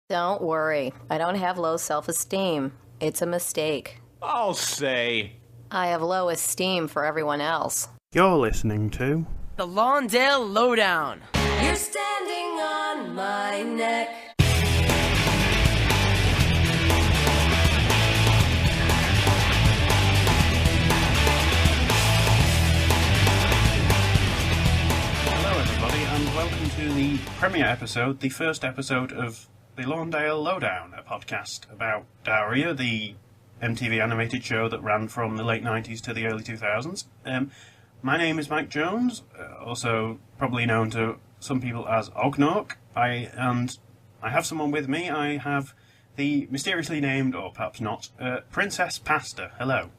Don't worry. I don't have low self-esteem. It's a mistake. I'll say. I have low esteem for everyone else. You're listening to The Lawndale Lowdown. You're standing on my neck. Hello everybody and welcome to the premiere episode, the first episode of the Lawndale Lowdown, a podcast about Daria, the MTV animated show that ran from the late 90s to the early 2000s. My name is Mike Jones, also probably known to some people as Ognawk, and I have someone with me. I have the mysteriously named, or perhaps not, Princess Pasta. Hello.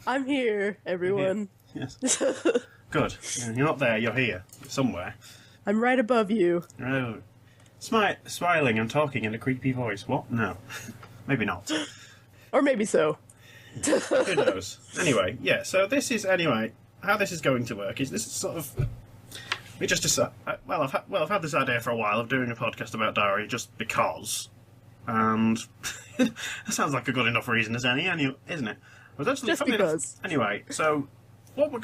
I'm here, everyone. Yes. Good. You're not there, you're here. You're somewhere. I'm right above you. Oh. Smiling and talking in a creepy voice. What? No. Maybe not. Or maybe so. Who knows? Anyway, yeah, so this is, how this is going to work is this is sort of... We just decide... I've had this idea for a while of doing a podcast about Daria just because. And that sounds like a good enough reason as any, isn't it? But actually, just because. Anyway, so what we're...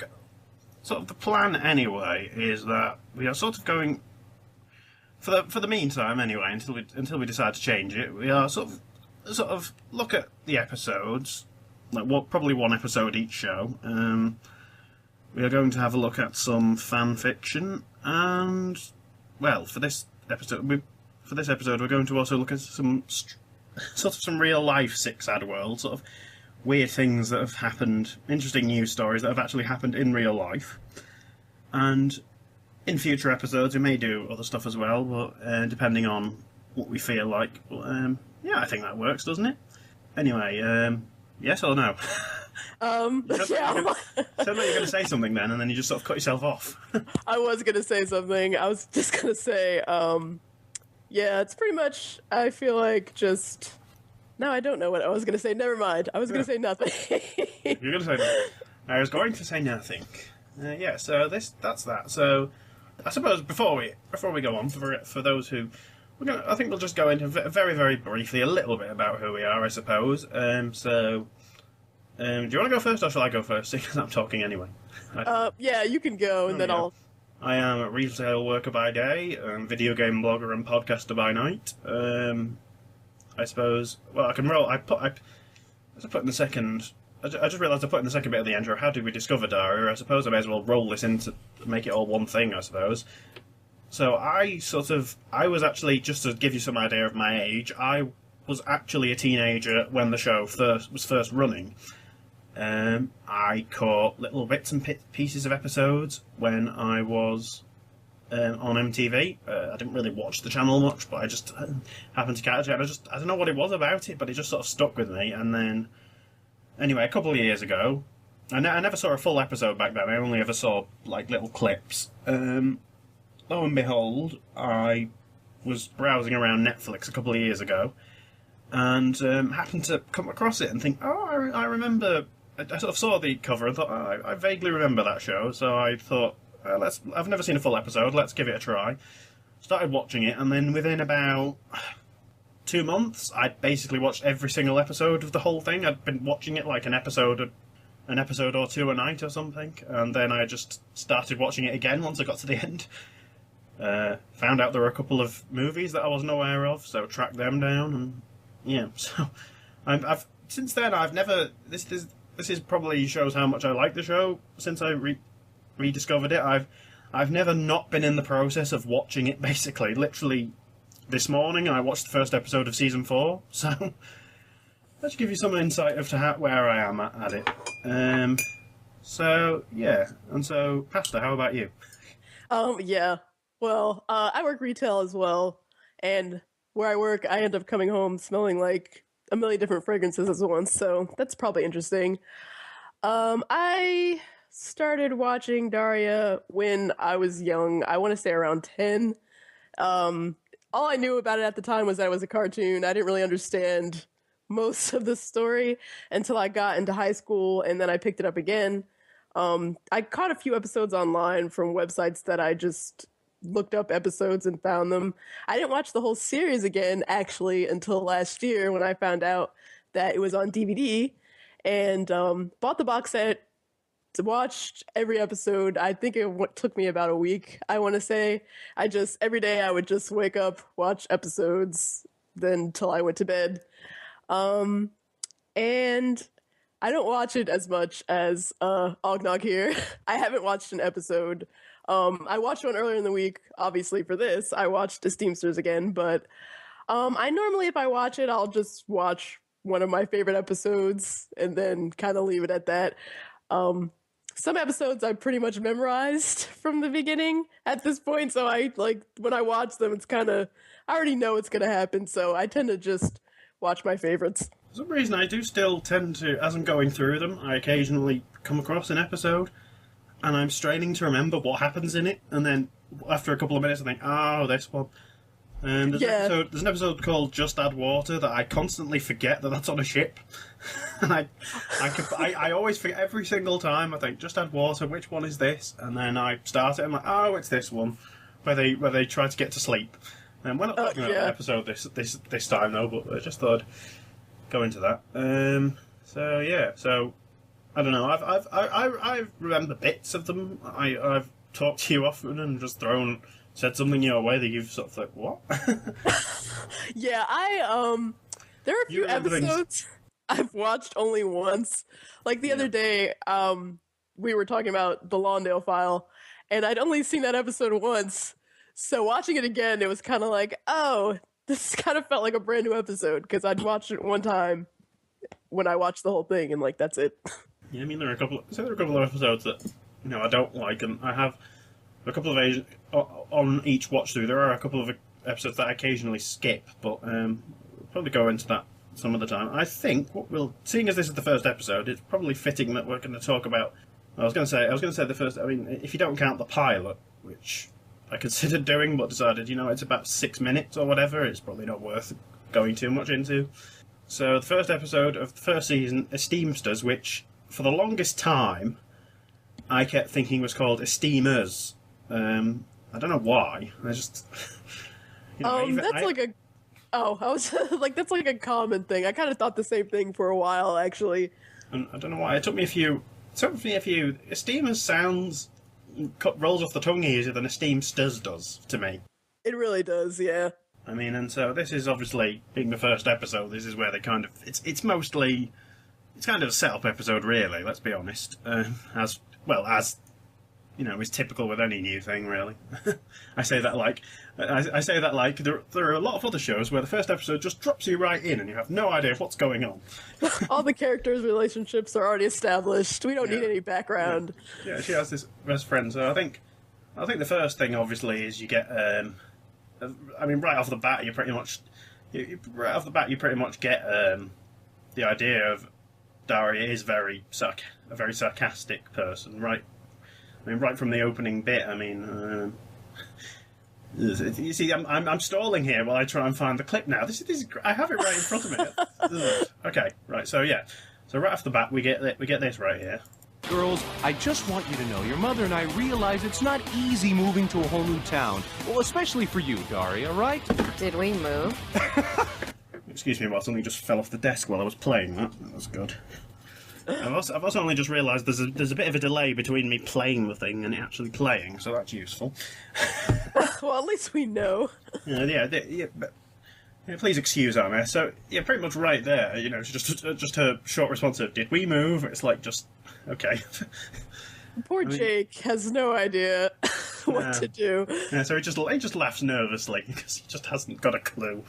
Sort of the plan, anyway, is that we are sort of going... For the meantime, anyway, until we decide to change it, we are sort of look at the episodes, probably one episode each show. We are going to have a look at some fan fiction, and well, for this episode, we're going to also look at some real life six-ad world, sort of weird things that have happened, interesting news stories that have actually happened in real life, and in future episodes, we may do other stuff as well, but depending on what we feel like. Yeah, I think that works, doesn't it? Anyway, yes or no? Yeah. Sound like you're going to say something then, and then you just sort of cut yourself off. I was going to say something. I was just going to say, yeah, it's pretty much, I feel like just... No, I don't know what I was going to say. Never mind. I was going to say nothing. You're going to say nothing. I was going to say nothing. Yeah, so that's that. So... I suppose before we go on, for those who, I think we'll just go into very, very briefly a little bit about who we are, I suppose. Do you want to go first, or shall I go first? Because I'm talking anyway. Yeah, you can go, and then I'll... I am a retail worker by day, video game blogger and podcaster by night. I suppose. Well, I can roll. I put in the second. I just realised I put in the second bit of the intro, how did we discover Daria? I suppose I may as well roll this in to make it all one thing, I suppose. So I was actually, just to give you some idea of my age, I was actually a teenager when the show was first running. I caught little bits and pieces of episodes when I was on MTV. I didn't really watch the channel much, but I just happened to catch it. I don't know what it was about it, but it just sort of stuck with me, and then... Anyway, a couple of years ago, I never saw a full episode back then. I only ever saw, little clips. Lo and behold, I was browsing around Netflix a couple of years ago, and happened to come across it and think, oh, I remember... I sort of saw the cover and thought, oh, I vaguely remember that show, so I thought, I've never seen a full episode, let's give it a try. Started watching it, and then within about... 2 months, I'd basically watched every single episode of the whole thing. I'd been watching it like an episode or two a night or something, and then I just started watching it again once I got to the end. Found out there were a couple of movies that I wasn't aware of, so tracked them down, and yeah. So I've since then I've never. This is probably shows how much I like the show since I rediscovered it. I've never not been in the process of watching it. Basically, literally. This morning I watched the first episode of Season 4, so that should give you some insight as to where I am at it. So, yeah, and so, Pasta, how about you? Yeah. Well, I work retail as well, and where I work, I end up coming home smelling like a million different fragrances at once, so that's probably interesting. I started watching Daria when I was young. I want to say around 10. All I knew about it at the time was that it was a cartoon. I didn't really understand most of the story until I got into high school, and then I picked it up again. I caught a few episodes online from websites that I just looked up episodes and found them. I didn't watch the whole series again, actually, until last year when I found out that it was on DVD, and bought the box set, watched every episode. I think it took me about a week, I want to say. Every day I would just wake up, watch episodes, then till I went to bed. And I don't watch it as much as Ognawk here. I haven't watched an episode. I watched one earlier in the week, obviously for this. I watched Esteemsters again, but I normally, if I watch it, I'll just watch one of my favorite episodes and then kind of leave it at that. Some episodes I pretty much memorized from the beginning at this point, so when I watch them, it's kind of, I already know what's going to happen, so I tend to just watch my favorites. For some reason, I do still tend to, as I'm going through them, I occasionally come across an episode, and I'm straining to remember what happens in it, and then after a couple of minutes I think, oh, this one. There's an episode called Just Add Water that I constantly forget that's on a ship. And I always forget every single time. I think, just add water, which one is this? And then I start it, I'm like, oh, it's this one, where they try to get to sleep. And we're not talking about an episode this time, though, but I just thought I'd go into that. So I don't know. I remember bits of them. I've talked to you often and just said something your way that you've sort of like, what? Yeah, there are a few episodes I've watched only once. Like the other day, we were talking about the Lawndale file, and I'd only seen that episode once. So watching it again, it was kind of like, oh, this kind of felt like a brand new episode, because I'd watched it one time when I watched the whole thing, and that's it. Yeah, I mean, there are a couple of episodes that I don't like, and I have a couple of on each watch through. There are a couple of episodes that I occasionally skip, but we'll probably go into that some other time. I think seeing as this is the first episode, it's probably fitting that we're going to talk about. I was going to say the first. I mean, if you don't count the pilot, which I considered doing, but decided, it's about 6 minutes or whatever. It's probably not worth going too much into. So the first episode of the first season, Esteemsters, which for the longest time I kept thinking was called Esteemers. I don't know why. I just. I was that's like a common thing. I kind of thought the same thing for a while, actually. And I don't know why. It took me a few. Esteemers sounds rolls off the tongue easier than Esteemsters does to me. It really does, yeah. I mean, and so this is obviously being the first episode. This is where they kind of it's kind of a setup episode, really. Let's be honest. As is typical with any new thing, really. I say that like there are a lot of other shows where the first episode just drops you right in and you have no idea what's going on. All the characters' relationships are already established. We don't need any background. Yeah, she has this best friend. So I think the first thing, obviously, is you get. Right off the bat, you pretty much get the idea of Daria is a very sarcastic person, right? I mean, right from the opening bit. I mean, you see, I'm stalling here while I try and find the clip now. This is I have it right in front of me. Okay, right. So yeah, so right off the bat, we get this right here. Girls, I just want you to know your mother and I realize it's not easy moving to a whole new town. Well, especially for you, Daria, right? Did we move? Excuse me, while something just fell off the desk while I was playing that. That was good. I've also only just realised there's a bit of a delay between me playing the thing and it actually playing, so that's useful. Well, at least we know. Please excuse our mess. So, yeah, pretty much right there, it's just her short response of, did we move? It's like, just, okay. Poor Jake has no idea what to do. Yeah, so he just laughs nervously, because he just hasn't got a clue.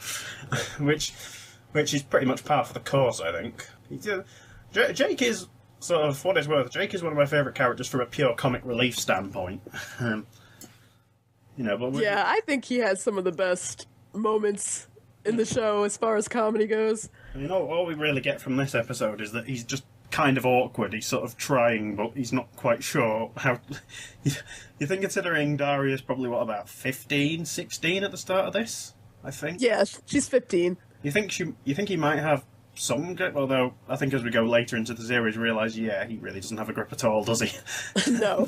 which is pretty much par for the course, I think. Jake is, sort of, for what it's worth, Jake is one of my favourite characters from a pure comic relief standpoint. I think he has some of the best moments in the show as far as comedy goes. I mean, all we really get from this episode is that he's just kind of awkward. He's sort of trying, but he's not quite sure how. You think, considering Daria's probably, about 15, 16 at the start of this, I think? Yeah, she's 15. You think he might have some grip, although I think as we go later into the series, realise, he really doesn't have a grip at all, does he? No.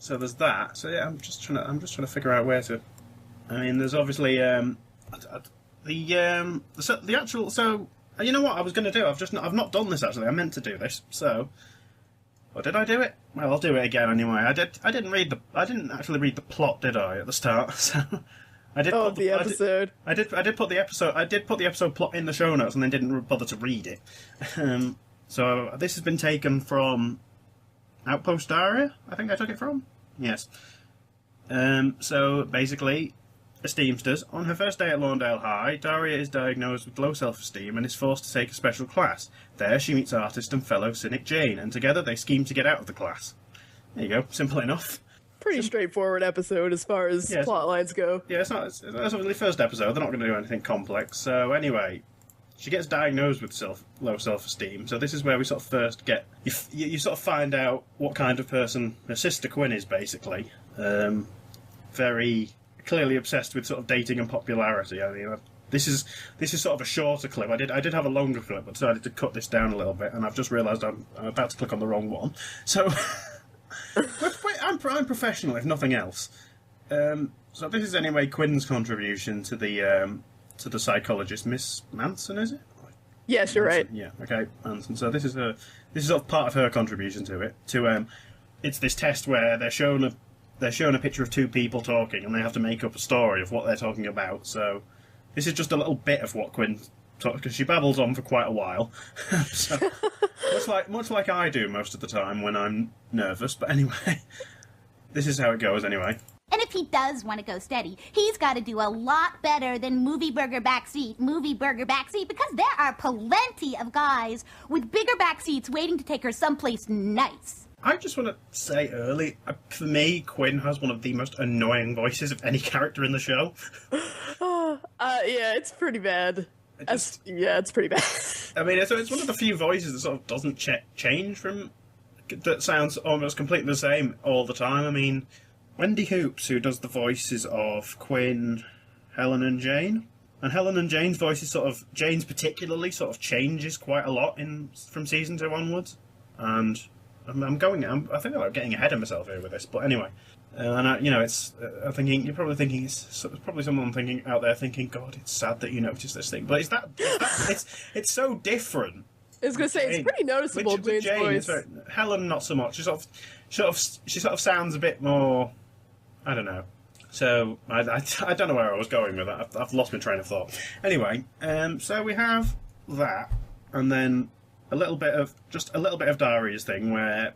So there's that. So yeah, I'm just trying to figure out where to. I mean, there's obviously the actual. So you know what I was going to do? I've not done this actually. I meant to do this. So, or did I do it? Well, I'll do it again anyway. I didn't actually read the plot, did I, at the start? So I did. Oh, put the episode. I did put the episode. I did put the episode plot in the show notes, and then didn't bother to read it. So this has been taken from Outpost Daria, I think I took it from. Yes. So basically, Esteemsters, on her first day at Lawndale High, Daria is diagnosed with low self-esteem and is forced to take a special class. There she meets artist and fellow cynic Jane, and together they scheme to get out of the class. There you go, simple enough. Pretty straightforward episode as far as plot lines go. Yeah, it's only the first episode, they're not going to do anything complex. So anyway, she gets diagnosed with low self-esteem, so this is where we sort of first get... You sort of find out what kind of person her sister Quinn is, basically. Very clearly obsessed with sort of dating and popularity. I mean, this is sort of a shorter clip. I did have a longer clip, but decided to cut this down a little bit, and I've just realised I'm about to click on the wrong one. So... I'm professional, if nothing else. So this is anyway Quinn's contribution to the psychologist, Miss Manson, is it? Yes, you're right. Yeah, okay, Manson. So this is sort of part of her contribution to it. It's this test where they're shown a picture of two people talking, and they have to make up a story of what they're talking about. So this is just a little bit of what Quinn talks, because she babbles on for quite a while. So, much like I do most of the time when I'm nervous. But anyway, this is how it goes anyway. And if he does want to go steady, he's got to do a lot better than movie burger backseat, because there are plenty of guys with bigger backseats waiting to take her someplace nice. I just want to say early, for me, Quinn has one of the most annoying voices of any character in the show. Yeah, it's pretty bad. It's pretty bad. I mean, it's one of the few voices that sort of doesn't change from... that sounds almost completely the same all the time. I mean, Wendy Hoops, who does the voices of Quinn, Helen and Jane, and Helen and Jane's voices Jane's particularly sort of changes quite a lot from season 2 onwards. And I think I'm getting ahead of myself here with this, but anyway. I'm thinking, you're probably thinking, it's probably someone out there thinking, God, it's sad that you noticed this thing. But it's so different. I was going to say, it's pretty noticeable, Jane's voice. Helen, not so much. She sort of sounds a bit more, I don't know. So, I don't know where I was going with that. I've lost my train of thought. Anyway, so we have that, and then a little bit of Daria's thing where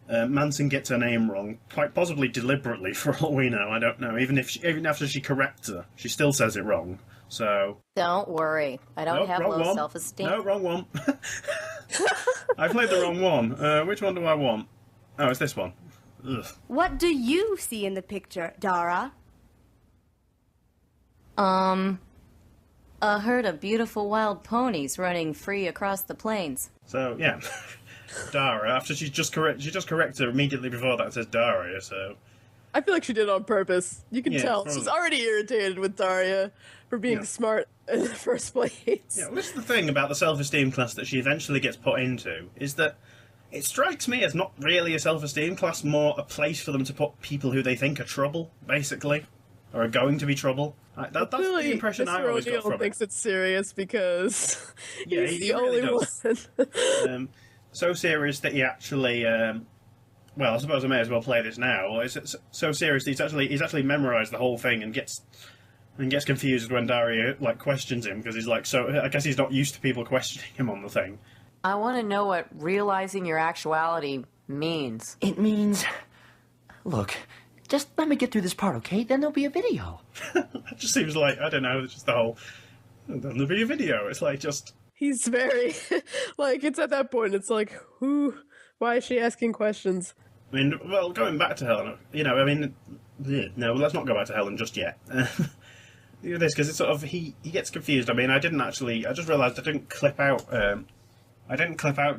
Manson gets her name wrong, quite possibly deliberately for all we know. I don't know. Even after she corrects her, she still says it wrong. So don't worry, I don't have low self-esteem. No, wrong one. I played the wrong one. Which one do I want? Oh, it's this one. Ugh. What do you see in the picture, Dara? A herd of beautiful wild ponies running free across the plains. So yeah. Dara, after she just corrects her immediately before that, says Daria, so... I feel like she did it on purpose. You can tell. Probably. She's already irritated with Daria for being smart in the first place. Yeah, well, this is the thing about the self-esteem class that she eventually gets put into, is that it strikes me as not really a self-esteem class, more a place for them to put people who they think are trouble, basically, or are going to be trouble. That's the impression I always got from it. Thinks it's serious because he's the only one. So serious that he actually, well, I suppose I may as well play this now. It's so serious that he's actually memorised the whole thing and gets confused when Daria questions him, because he's so I guess he's not used to people questioning him on the thing. I want to know what realising your actuality means. It means, look, just let me get through this part, okay? Then there'll be a video. It just seems I don't know, it's just the whole. Then there'll be a video. It's just. He's very, it's at that point, it's why is she asking questions? I mean, well, going back to Helen, no, let's not go back to Helen just yet. This, because it's he gets confused. I mean, I just realised I didn't clip out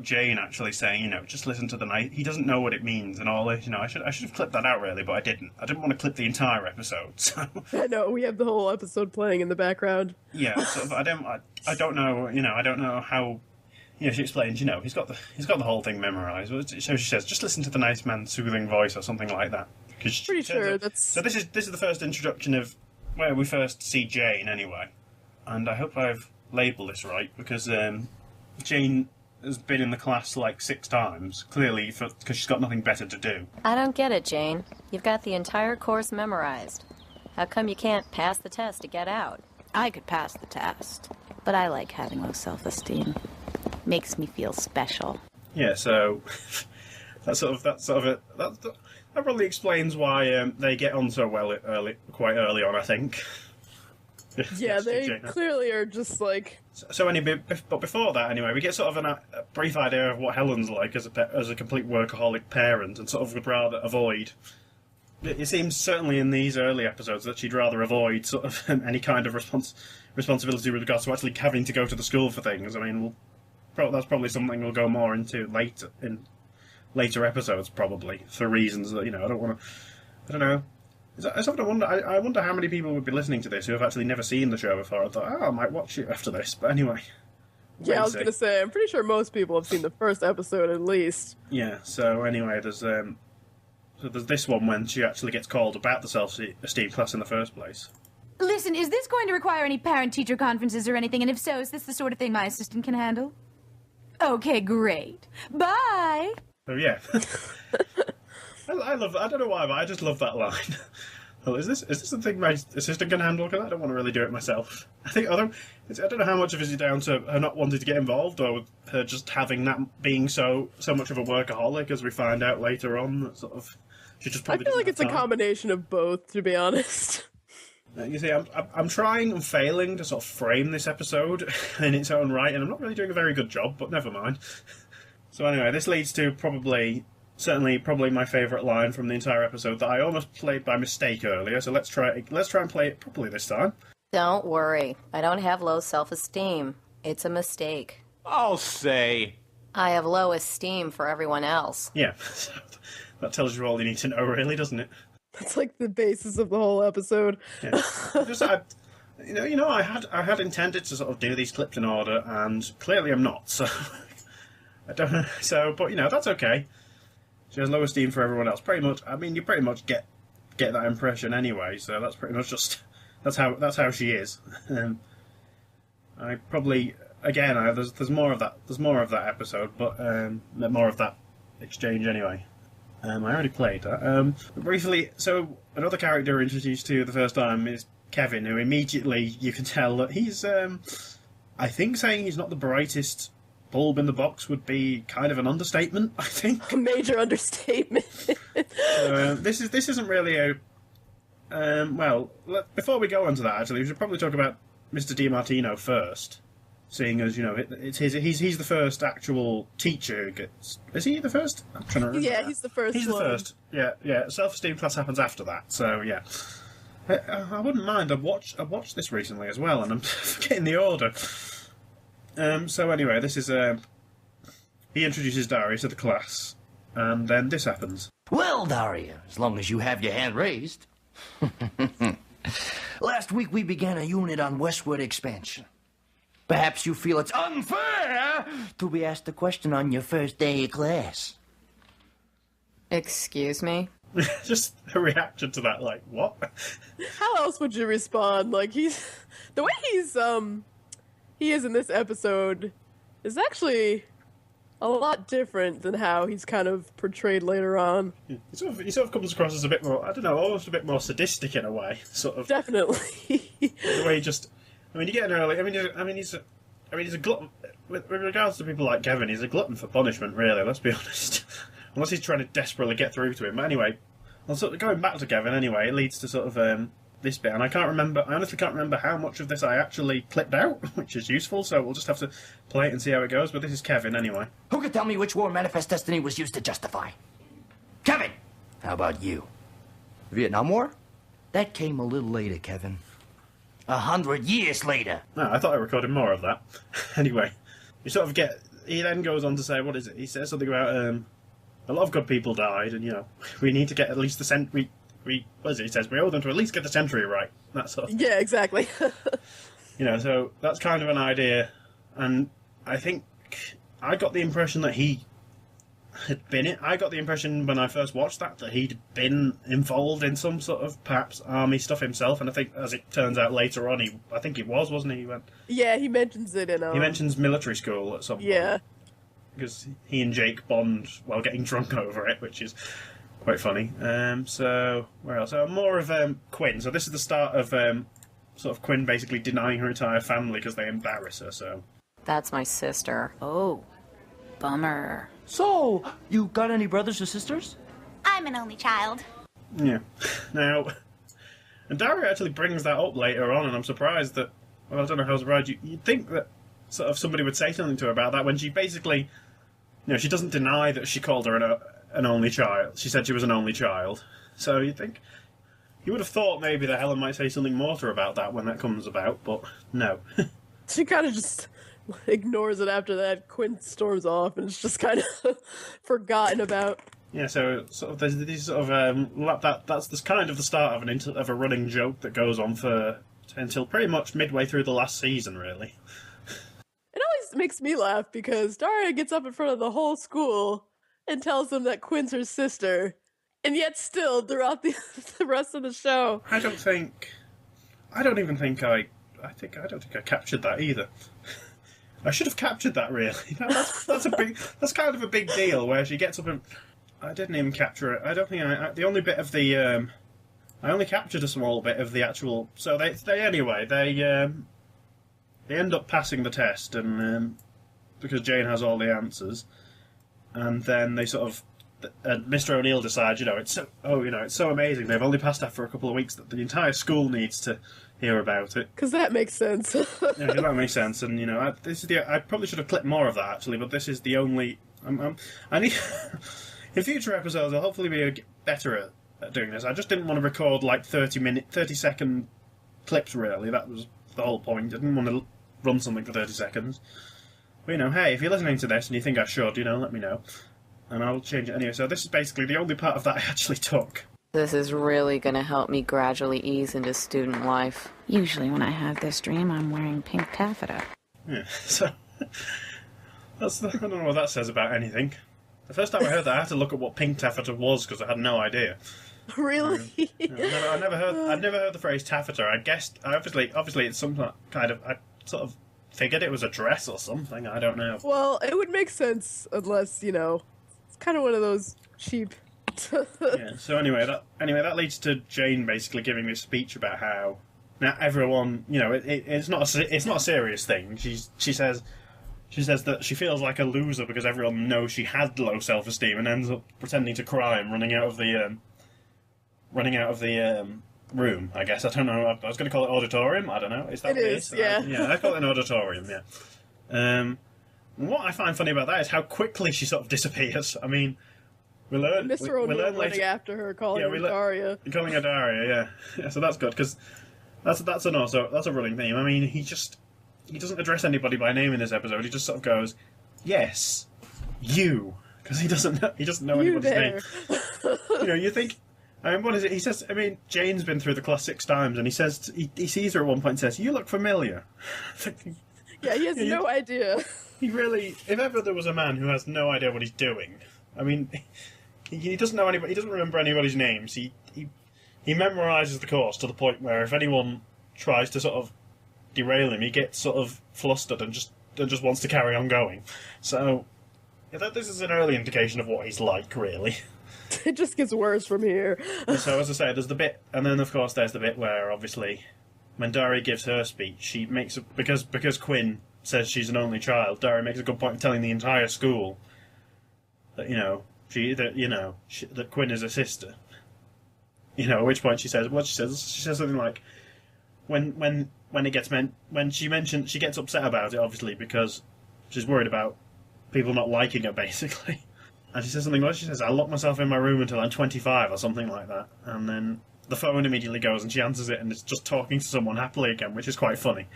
Jane actually saying, just listen to the night. He doesn't know what it means and all this, I should have clipped that out really, but I didn't. I didn't want to clip the entire episode, so. I know, we have the whole episode playing in the background. Yeah, I don't know, I don't know how, she explains, he's got the whole thing memorised. So she says, just listen to the nice man's soothing voice or something like that. Pretty sure that's... So this is the first introduction of where we first see Jane, anyway. And I hope I've labelled this right, because Jane has been in the class like 6 times, clearly, because she's got nothing better to do. I don't get it, Jane. You've got the entire course memorized. How come you can't pass the test to get out? I could pass the test, but I like having low self-esteem. Makes me feel special. Yeah, so that probably explains why they get on so well quite early on, I think. Yeah, they clearly are just like... So anyway, but before that, anyway, we get sort of a brief idea of what Helen's like as a complete workaholic parent, and sort of would rather avoid. It seems certainly in these early episodes that she'd rather avoid sort of any kind of responsibility with regards to actually having to go to the school for things. I mean, that's probably something we'll go more into later episodes, probably, for reasons that, I don't know. I wonder how many people would be listening to this who have actually never seen the show before. I thought, I might watch it after this. But anyway. Yeah, I was going to say, I'm pretty sure most people have seen the first episode at least. Yeah, so anyway, there's this one when she actually gets called about the self-esteem class in the first place. Listen, is this going to require any parent-teacher conferences or anything? And if so, is this the sort of thing my assistant can handle? Okay, great. Bye! So yeah. I don't know why, but I just love that line. Well, is this the thing my assistant can handle? Because I don't want to really do it myself. I don't know how much of it is down to her not wanting to get involved, or with her just having that being so much of a workaholic, as we find out later on. That sort of, she just probably. I feel like it's a combination of both, to be honest. You see, I'm trying and failing to sort of frame this episode in its own right, and I'm not really doing a very good job. But never mind. So anyway, this leads to probably my favourite line from the entire episode that I almost played by mistake earlier, so let's try and play it properly this time. Don't worry. I don't have low self-esteem. It's a mistake. I'll say. I have low esteem for everyone else. Yeah, that tells you all you need to know, really, doesn't it? That's like the basis of the whole episode. Yeah. I had intended to sort of do these clips in order, and clearly I'm not, so... I don't know, but that's okay. She has low esteem for everyone else. Pretty much. I mean, you pretty much get that impression anyway. So that's pretty much just that's how she is. I probably there's more of that. There's more of that episode, but more of that exchange anyway. I already played that. Briefly, so another character introduced to the first time is Kevin, who immediately you can tell that he's. I think saying he's not the brightest bulb in the box would be kind of an understatement, I think. A major understatement. This isn't really a... before we go on to that, actually, we should probably talk about Mr. DiMartino first, seeing as, he's the first actual teacher who gets... Is he the first? I'm trying to remember. Yeah, he's the first He's the first. Yeah. Self-esteem class happens after that, so yeah. I wouldn't mind. I've watched this recently as well, and I'm forgetting the order. So anyway, this is he introduces Daria to the class, and then this happens. Well, Daria, as long as you have your hand raised. Last week we began a unit on westward expansion. Perhaps you feel it's unfair to be asked a question on your first day of class. Excuse me? Just a reaction to that, like, what? How else would you respond? Like, the way he is in this episode is actually a lot different than how he's kind of portrayed later on. He sort of comes across as a bit more, I don't know, almost a bit more sadistic in a way, sort of. Definitely. The way you get an early. He's a glutton. With regards to people like Kevin, he's a glutton for punishment, really. Let's be honest. Unless he's trying to desperately get through to him. But anyway, sort of going back to Kevin. Anyway, it leads to sort of this bit, and I honestly can't remember how much of this I actually clipped out, which is useful, so we'll just have to play it and see how it goes, but this is Kevin anyway. Who could tell me which war Manifest Destiny was used to justify? Kevin! How about you? Vietnam War? That came a little later, Kevin. 100 years later. No, I thought I recorded more of that. Anyway, he then goes on to say, what is it? He says something about, a lot of good people died, and, we need to get at least the century... What is it? He says, we owe them to at least get the century right. That sort of... Yeah, exactly. So that's kind of an idea, and I think I got the impression that he had been it. I got the impression when I first watched that he'd been involved in some sort of perhaps army stuff himself, and I think as it turns out later on, I think he was, wasn't he? Yeah, he mentions it in. He mentions military school at some point. Yeah. Because he and Jake bond while getting drunk over it, which is quite funny. So where else? More of Quinn. So this is the start of sort of Quinn basically denying her entire family because they embarrass her. So that's my sister. Oh, bummer. So, you got any brothers or sisters? I'm an only child. Yeah. Now, and Daria actually brings that up later on, and I'm surprised that. Well, I don't know how surprised you'd think that sort of somebody would say something to her about that when she basically, she doesn't deny that she called her an only child. She said she was an only child. So you would have thought maybe that Helen might say something more to her about that when that comes about, but no. She kind of just ignores it after that. Quinn storms off, and it's just kind of forgotten about. Yeah, so sort of there's these sort of that's this kind of the start of a running joke that goes on until pretty much midway through the last season, really. It always makes me laugh because Daria gets up in front of the whole school and tells them that Quinn's her sister, and yet still throughout the rest of the show, I don't think I captured that either. I should have captured that, really. That's kind of a big deal where she gets up and I didn't even capture it. I don't think the only bit of the I only captured a small bit of the actual. So they end up passing the test, and because Jane has all the answers, and then they sort of Mr. O'Neill decides, it's so amazing they've only passed after a couple of weeks that the entire school needs to hear about it. Because that makes sense. Yeah, that makes sense, and I probably should have clipped more of that actually, but this is the only. I need in future episodes I'll hopefully be better at doing this. I just didn't want to record like 30-second clips. Really, that was the whole point. I didn't want to run something for 30 seconds. But hey, if you're listening to this and you think I should, let me know, and I'll change it anyway. So this is basically the only part of that I actually took. This is really going to help me gradually ease into student life. Usually when I have this dream, I'm wearing pink taffeta. Yeah, so I don't know what that says about anything. The first time I heard that, I had to look at what pink taffeta was because I had no idea. Really? I'd never heard the phrase taffeta. I guessed, obviously it's some kind of. I sort of figured it was a dress or something. I don't know. Well, it would make sense unless it's kind of one of those cheap. Yeah. So anyway, that leads to Jane basically giving this speech about how now everyone, it's not a serious thing. She says that she feels like a loser because everyone knows she had low self-esteem and ends up pretending to cry and running out of the room. I guess I don't know. I was going to call it auditorium. I don't know. Is that it? Is yeah. I call it an auditorium. Yeah. What I find funny about that is how quickly she sort of disappears. I mean. We learn running after her, calling her Daria. Calling her Daria, yeah. So that's good because that's a running theme. I mean, he doesn't address anybody by name in this episode. He just sort of goes, "Yes, you," because he doesn't know anybody's name. You think. I mean, what is it? He says. I mean, Jane's been through the class 6 times, and he says he sees her at one point and says, "You look familiar." Yeah, he has no idea. He really. If ever there was a man who has no idea what he's doing, I mean. He doesn't know anybody. He doesn't remember anybody's names. He memorises the course to the point where if anyone tries to sort of derail him, he gets sort of flustered and just wants to carry on going. So, this is an early indication of what he's like, really. It just gets worse from here. So, as I say, there's the bit, and then of course there's the bit where obviously when Daria gives her speech, she makes because Quinn says she's an only child. Daria makes a good point of telling the entire school that that Quinn is a sister. At which point she says something like, when it gets when she gets upset about it, obviously because she's worried about people not liking her, basically. And she says something like, "I'll lock myself in my room until I'm 25 or something like that." And then the phone immediately goes and she answers it and it's just talking to someone happily again, which is quite funny.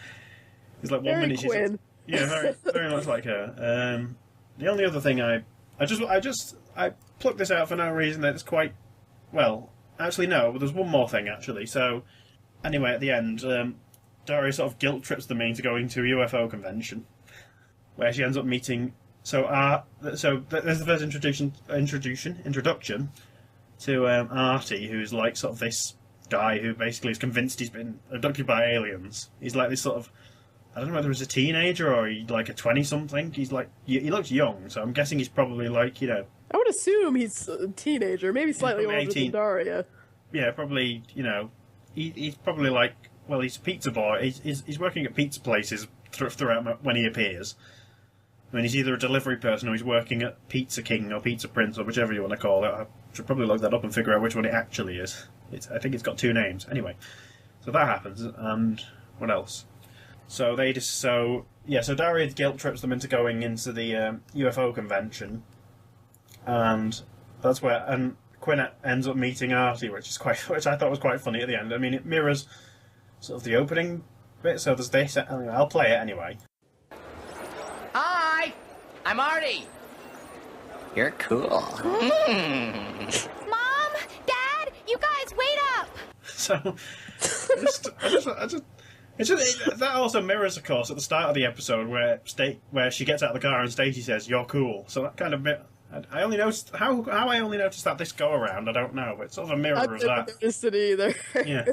It's like very 1 minute Quinn. She's very very much like her. The only other thing I plucked this out for no reason. It's quite well. Actually, no. There's one more thing actually. So anyway, at the end, Daria sort of guilt trips them into going to a UFO convention, where she ends up meeting there's the first introduction to Artie, who's like sort of this guy who basically is convinced he's been abducted by aliens. He's like this sort of, I don't know whether he's a teenager or he like a 20-something. He's like, he looks young, so I'm guessing he's probably like, you know. I would assume he's a teenager, maybe slightly older 18. than Daria. Yeah, probably, you know, he's probably like, well, he's a pizza boy. He's working at pizza places throughout when he appears. I mean, he's either a delivery person or he's working at Pizza King or Pizza Prince or whichever you want to call it. I should probably look that up and figure out which one it actually is. I think it's got 2 names. Anyway, so that happens, and what else? So Daria guilt trips them into going into the UFO convention, and that's where Quinn ends up meeting Artie, which I thought was quite funny at the end. I mean, it mirrors sort of the opening bit. So there's this. I'll play it anyway. Hi, I'm Artie. You're cool. Mom, Dad, you guys wait up. So that also mirrors, of course, at the start of the episode where she gets out of the car and Stacey says, "You're cool." So that kind of bit. I only noticed how I only noticed that this go around. I don't know, but it's sort of a mirror of that. I didn't notice it either. Yeah.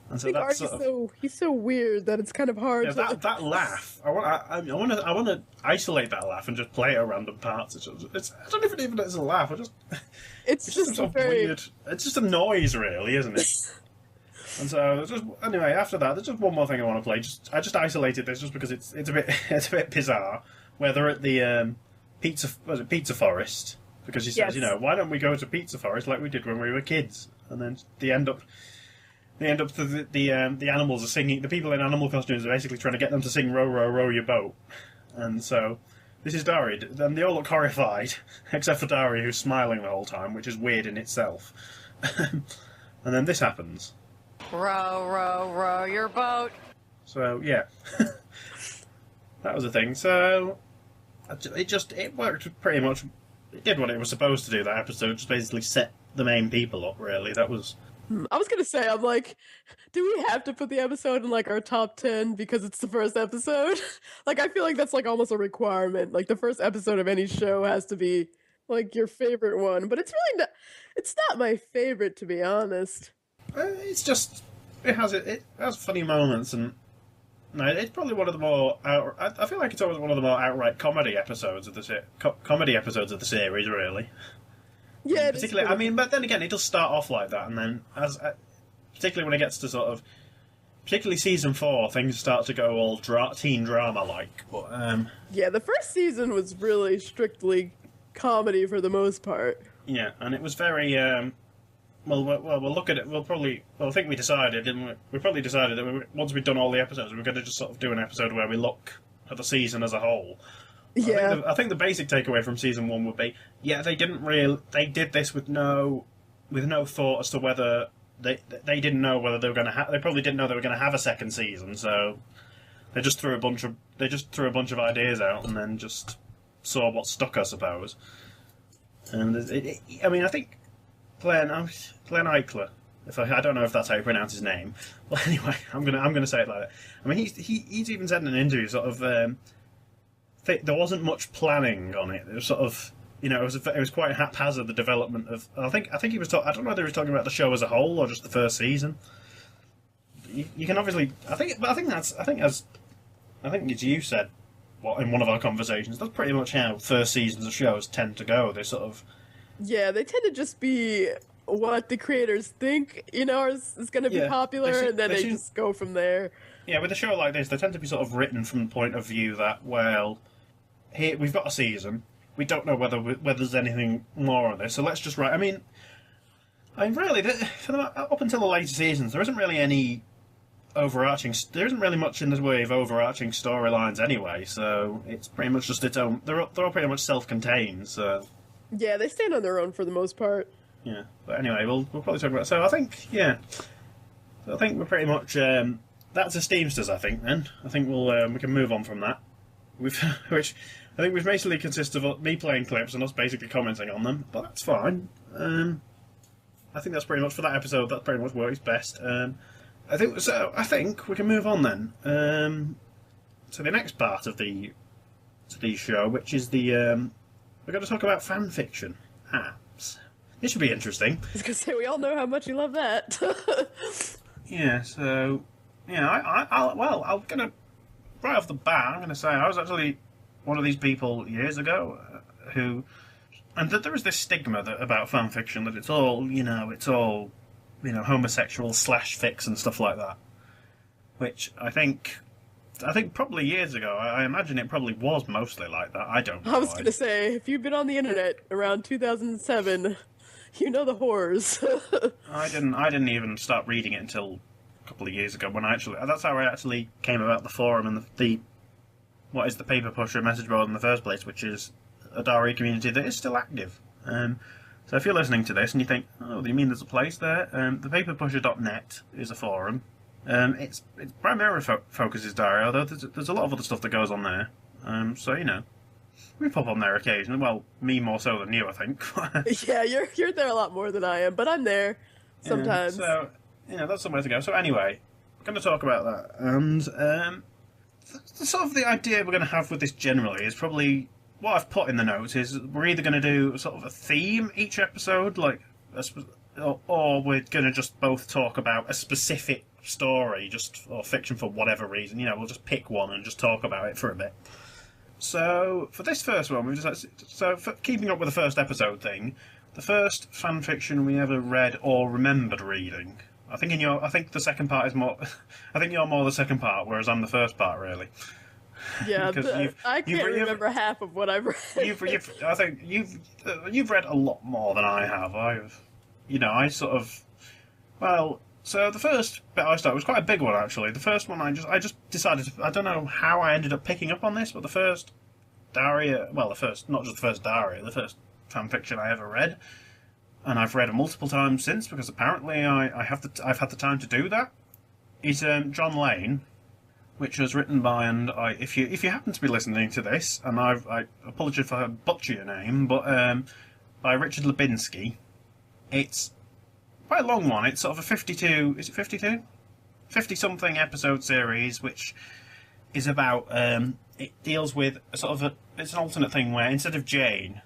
And so I think Artie's he's so weird that it's kind of hard. Yeah, that laugh. I want to isolate that laugh and just play it at random parts. I don't even know if it's a laugh. It's just a very weird. It's just a noise, really, isn't it? And so anyway, after that, there's just one more thing I want to play. I just isolated this just because it's a bit bizarre. Where they're at the Pizza Forest, because she says, why don't we go to Pizza Forest like we did when we were kids? And then they end up the animals are singing. The people in animal costumes are basically trying to get them to sing "Row, row, row your boat." And so this is Daria, and they all look horrified, except for Daria, who's smiling the whole time, which is weird in itself. And then this happens. Row, row, row your boat. So yeah, that was the thing. So it worked pretty much. It did what it was supposed to do. That episode just basically set the main people up. Really, that was. I was gonna say, I'm like, do we have to put the episode in like our top 10 because it's the first episode? Like, I feel like that's like almost a requirement. Like, the first episode of any show has to be like your favorite one, but it's really not. It's not my favorite, to be honest. It's just it has funny moments, and it's probably one of the more. I feel like it's always one of the more outright comedy episodes of the series, really. Yeah, particularly. I mean, but then again, it does start off like that, and then particularly when it gets to particularly season 4, things start to go all teen drama like. But yeah, the first season was really strictly comedy for the most part. Yeah, and it was very. We'll look at it. I think we decided, didn't we? We probably decided that Mm-hmm. once we'd done all the episodes, we were going to just sort of do an episode where we look at the season as a whole. Yeah. I think the basic takeaway from season 1 would be, they did this with no thought as to whether they didn't know whether they were going to they probably didn't know they were going to have a second season, so they just threw a bunch of ideas out and then just saw what stuck, I suppose. And I think Glenn Eichler, I don't know if that's how you pronounce his name. Well, anyway, I'm gonna say it like that. I mean, he's even said in an interview sort of. There wasn't much planning on it. It was sort of, it was quite haphazard, the development of. I think he was talking. I don't know whether he was talking about the show as a whole or just the first season. You can obviously. I think as you said, in one of our conversations, that's pretty much how first seasons of shows tend to go. They sort of. Yeah, they tend to just be what the creators think, is going to be popular, and then they just go from there. Yeah, with a show like this, they tend to be sort of written from the point of view that, well, here we've got a season. We don't know whether there's anything more on this, so let's just write. I mean, really, up until the later seasons, there isn't really any overarching. There isn't really much in the way of overarching storylines anyway. So it's pretty much just its own. They're all pretty much self-contained. So yeah, they stand on their own for the most part. Yeah, but anyway, we'll probably talk about. So I think we're pretty much. That's Esteemsters, I think. Then I think we can move on from that. Which I think we've basically consist of me playing clips and us basically commenting on them, but that's fine. I think that's pretty much for that episode. That pretty much works best. I think so. I think we can move on then. So the next part of the today's show, which is the we're going to talk about fan fiction apps. This should be interesting. I was going to say, we all know how much you love that. Yeah, so I'm gonna right off the bat. I'm gonna say I was actually one of these people years ago who, and that there is this stigma about fan fiction that it's all homosexual /fics and stuff like that, which I think probably years ago, I imagine it probably was mostly like that. I don't know. I was going to say, if you've been on the internet around 2007, you know the horrors. I didn't even start reading it until a couple of years ago when that's how I actually came about the forum and the what is the paper pusher message board in the first place, which is a Daria community that is still active. So if you're listening to this and you think, oh, do you mean there's a place there? The paperpusher.net is a forum. Its primary focus is Daria, although there's a lot of other stuff that goes on there. So we pop on there occasionally. Well, me more so than you, I think. Yeah, you're there a lot more than I am, but I'm there sometimes. So that's somewhere to go. So anyway, I'm going to talk about that, and the sort of the idea we're going to have with this generally is probably what I've put in the notes is we're either going to do sort of a theme each episode, like, or we're going to just both talk about a specific story, or fiction for whatever reason. We'll just pick one and just talk about it for a bit. So for this first one, for keeping up with the first episode thing, the first fan fiction we ever read or remembered reading. I think the second part is more. I think you're more the second part, whereas I'm the first part, really. Yeah, I can't remember half of what I've read. I think you've read a lot more than I have. So the first bit I started was quite a big one, actually. The first one I just decided. I don't know how I ended up picking up on this, but the first Daria, not just the first Daria, the first fan fiction I ever read, and I've read it multiple times since because apparently I've had the time to do that, is John Lane, which was written by, and if you happen to be listening to this, and I apologise if I butcher your name, but by Richard Lubinsky. It's quite a long one. It's sort of a 52... Is it 52? 50-something episode series, which is about... it deals with it's an alternate thing where instead of Jane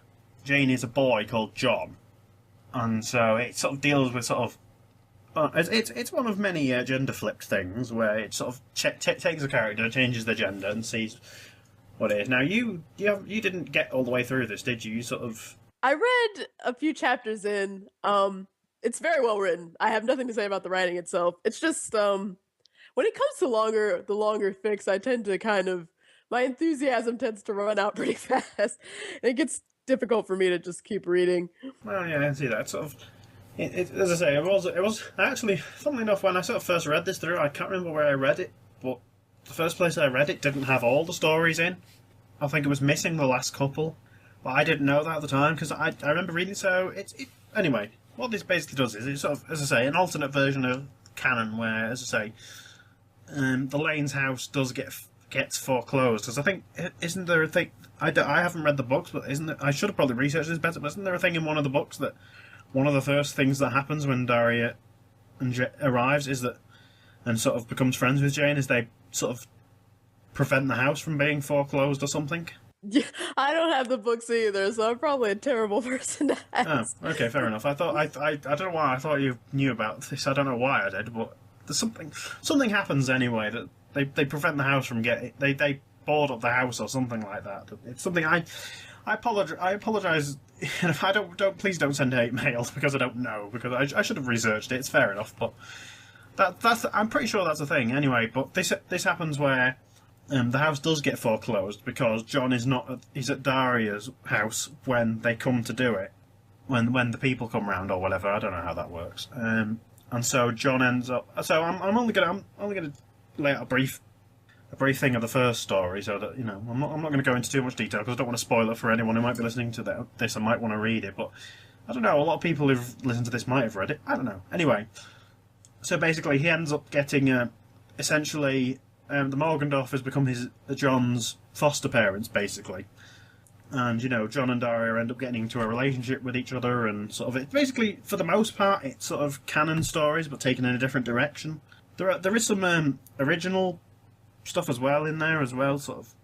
is a boy called John. And so it sort of deals with sort of... it's one of many gender-flipped things where it sort of takes a character, changes their gender, and sees what it is. Now, you didn't get all the way through this, did you? You sort of... I read a few chapters in. It's very well written. I have nothing to say about the writing itself. It's just, when it comes to the longer fics, I tend to my enthusiasm tends to run out pretty fast. It gets difficult for me to just keep reading. Well, yeah, I can see that. Sort of, as I say, it was actually, funnily enough, when I sort of first read this through, I can't remember where I read it, but the first place I read it didn't have all the stories in. I think it was missing the last couple, but I didn't know that at the time, because I remember reading it, so anyway, what this basically does is it's sort of, as I say, an alternate version of canon where, as I say, the Lane's house gets foreclosed, because I think, isn't there a thing, I haven't read the books, but I should have probably researched this better, but isn't there a thing in one of the books that one of the first things that happens when Daria arrives is that, and sort of becomes friends with Jane, is they sort of prevent the house from being foreclosed or something? Yeah, I don't have the books either, so I'm probably a terrible person to ask. Oh, okay, fair enough. I don't know why I thought you knew about this. I don't know why I did, but there's something happens anyway that they prevent the house from getting... They board up the house or something like that. It's something I apologise. If I please don't send hate mail because I don't know, because I should have researched it. It's fair enough, but that's I'm pretty sure that's a thing anyway. But this happens where the house does get foreclosed because John he's at Daria's house when they come to do it, when the people come round or whatever. I don't know how that works. And so John ends up. So I'm only gonna lay out a brief thing of the first story, so that I'm not going to go into too much detail because I don't want to spoil it for anyone who might be listening to this and might want to read it. But I don't know. A lot of people who've listened to this might have read it. I don't know. Anyway, so basically, he ends up getting essentially the Morgendorf has become John's foster parents, basically. And John and Daria end up getting into a relationship with each other, and sort of it basically, for the most part, it's sort of canon stories but taken in a different direction. There is some original stuff as well in there as well, sort of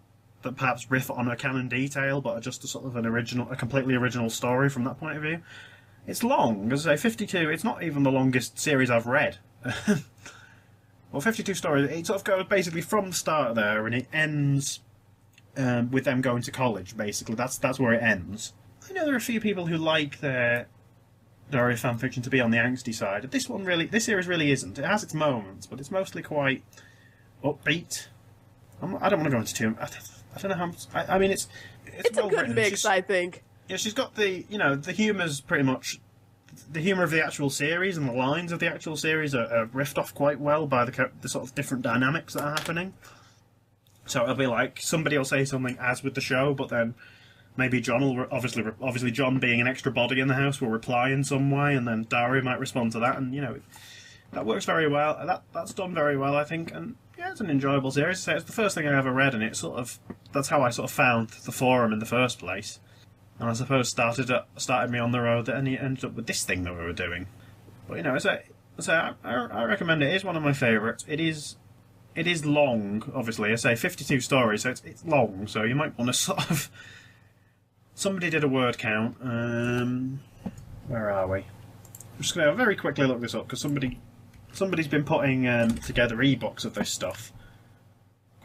that perhaps riff on a canon detail, but are just a sort of a completely original story from that point of view. It's long, as I say, 52. It's not even the longest series I've read. Well, 52 stories. It sort of goes basically from the start there, and it ends with them going to college. Basically, that's where it ends. I know there are a few people who like their Daria fanfiction to be on the angsty side. This series really isn't. It has its moments, but it's mostly quite upbeat. I don't want to go into too. I don't know how much. I mean, it's a well good written. mix, I think. Yeah, she's got the humour's pretty much the humour of the actual series, and the lines of the actual series are riffed off quite well by the sort of different dynamics that are happening. So it'll be like somebody will say something as with the show, but then maybe John will obviously John being an extra body in the house will reply in some way, and then Daria might respond to that, and that works very well. That's done very well, I think, and yeah, it's an enjoyable series. So it's the first thing I ever read, and that's how I sort of found the forum in the first place. And I suppose started me on the road that ended up with this thing that we were doing. But I recommend it. It is one of my favourites. It is long, obviously. I say 52 stories, so it's long. So you might want to sort of. Somebody did a word count. Where are we? I'm just going to very quickly look this up because somebody's been putting together ebooks of this stuff.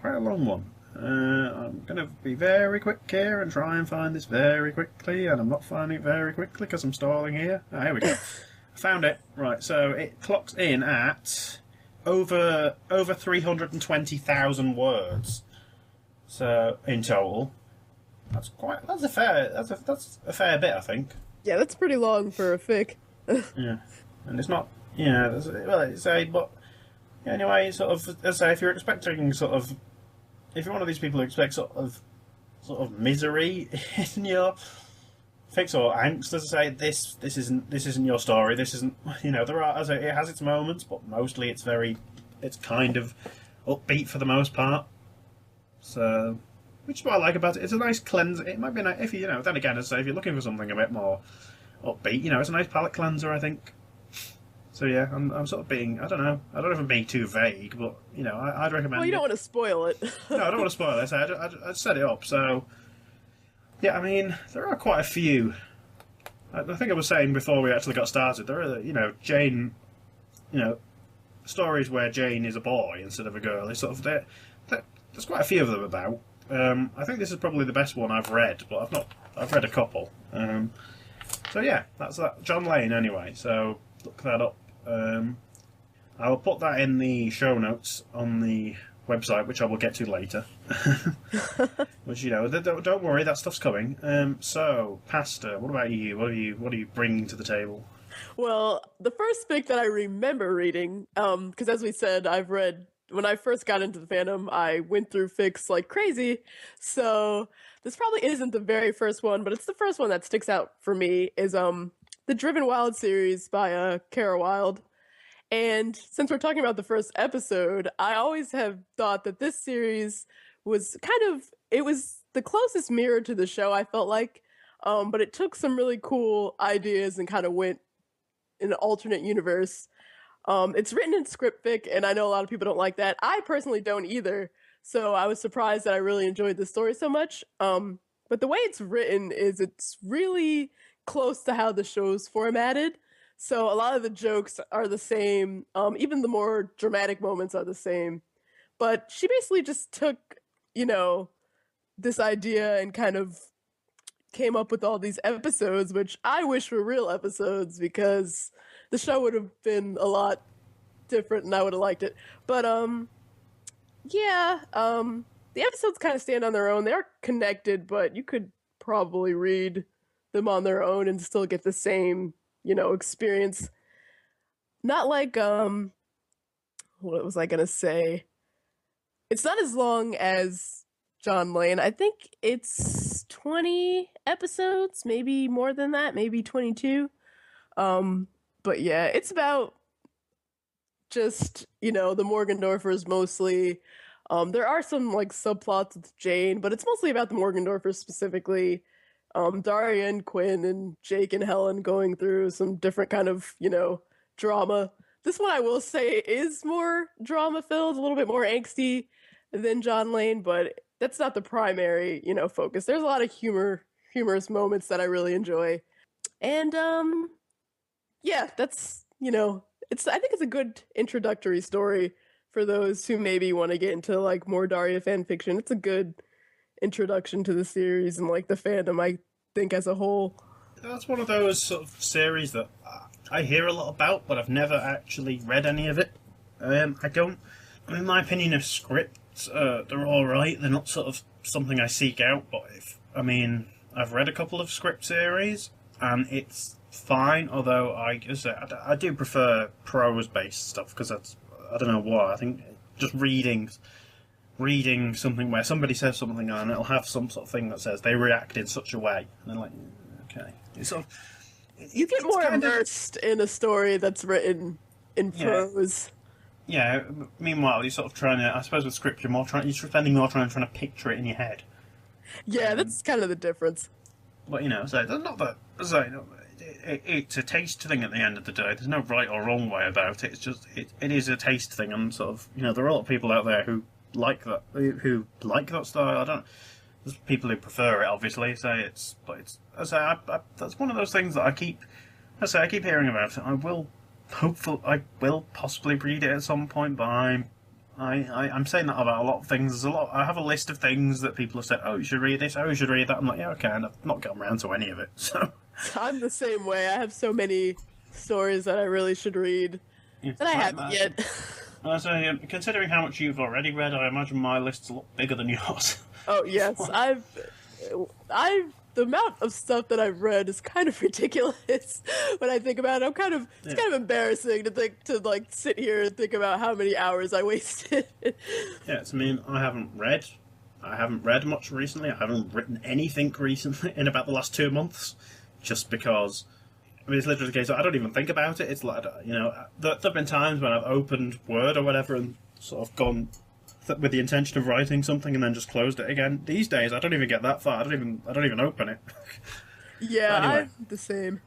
Quite a long one. I'm going to be very quick here and try and find this very quickly, and I'm not finding it very quickly because I'm stalling here. Oh, here we go. I found it. Right, so it clocks in at over 320,000 words. So in total, that's a fair bit, I think. Yeah, that's pretty long for a fic. Yeah, and it's not. Yeah, but anyway, sort of. As I say, if you're expecting sort of. If you're one of these people who expect sort of misery in your fics or angst, as I say, this isn't your story. This isn't, there are, it has its moments, but mostly it's kind of upbeat for the most part. So, which is what I like about it. It's a nice cleanser. It might be nice if then again, as I say, if you're looking for something a bit more upbeat, it's a nice palate cleanser, I think. So yeah, I'm sort of being, I don't know if I'm being too vague, but I'd recommend. Well, you don't want to spoil it. No, I don't want to spoil this. I'd set it up. So yeah, I mean, there are quite a few. I think I was saying before we actually got started. There are, Jane, stories where Jane is a boy instead of a girl. It's sort of there's quite a few of them about. I think this is probably the best one I've read, but I've read a couple. So yeah, that's that. John Lane anyway. So look that up. I will put that in the show notes on the website, which I will get to later. Which don't worry, that stuff's coming. So, Pasta, what about you? What are you bringing to the table? Well, the first fic that I remember reading, because as we said, when I first got into the fandom, I went through fics like crazy. So this probably isn't the very first one, but it's the first one that sticks out for me. Is the Driven Wild series by Kara Wild. And since we're talking about the first episode, I always have thought that this series was it was the closest mirror to the show, I felt like. But it took some really cool ideas and kind of went in an alternate universe. It's written in script fic, and I know a lot of people don't like that. I personally don't either. So I was surprised that I really enjoyed the story so much. But the way it's written it's really close to how the show's formatted. So a lot of the jokes are the same. Even the more dramatic moments are the same. But she basically just took, this idea and kind of came up with all these episodes, which I wish were real episodes because the show would have been a lot different and I would have liked it. But, the episodes kind of stand on their own. They are connected, but you could probably read them on their own and still get the same experience. Not like, what was I gonna say? It's not as long as John Lane. I think it's 20 episodes, maybe more than that, maybe 22. But yeah, it's about just, the Morgendorfers mostly. There are some like subplots with Jane, but it's mostly about the Morgendorfers specifically. Daria and Quinn and Jake and Helen going through some different kind of, drama. This one I will say is more drama filled, a little bit more angsty than John Lane, but that's not the primary, focus. There's a lot of humorous moments that I really enjoy. And yeah, that's, I think it's a good introductory story for those who maybe want to get into like more Daria fan fiction. It's a good introduction to the series and like the fandom, I think, as a whole. That's one of those sort of series that I hear a lot about, but I've never actually read any of it. In my opinion, of scripts, they're alright. They're not sort of something I seek out, but I've read a couple of script series, and it's fine, although I do prefer prose-based stuff, because that's, I don't know why, I think just reading something where somebody says something and it'll have some sort of thing that says they react in such a way, and then like, okay. You get more immersed in a story that's written in prose. Yeah, meanwhile, you're sort of trying to, I suppose with script, you're spending more time trying to picture it in your head. Yeah, that's kind of the difference. But, so there's not that, it's a taste thing at the end of the day. There's no right or wrong way about it. It's just, it is a taste thing, and sort of, there are a lot of people out there who like that style. There's people who prefer it, obviously, that's one of those things that I keep hearing about it. I will possibly read it at some point, but I'm saying that about a lot of things. I have a list of things that people have said, oh, you should read this, oh, you should read that. I'm like, yeah, okay, and I've not gotten around to any of it, so. I'm the same way. I have so many stories that I really should read that I haven't yet. So, considering how much you've already read, I imagine my list's a lot bigger than yours. Oh yes, the amount of stuff that I've read is kind of ridiculous when I think about it. It's kind of embarrassing to sit here and think about how many hours I wasted. Yes, I haven't read much recently. I haven't written anything recently in about the last 2 months, just because. It's literally the case. I don't even think about it. It's like, there've been times when I've opened Word or whatever and sort of gone with the intention of writing something and then just closed it again. These days, I don't even get that far. I don't even open it. Yeah, anyway. I'm the same.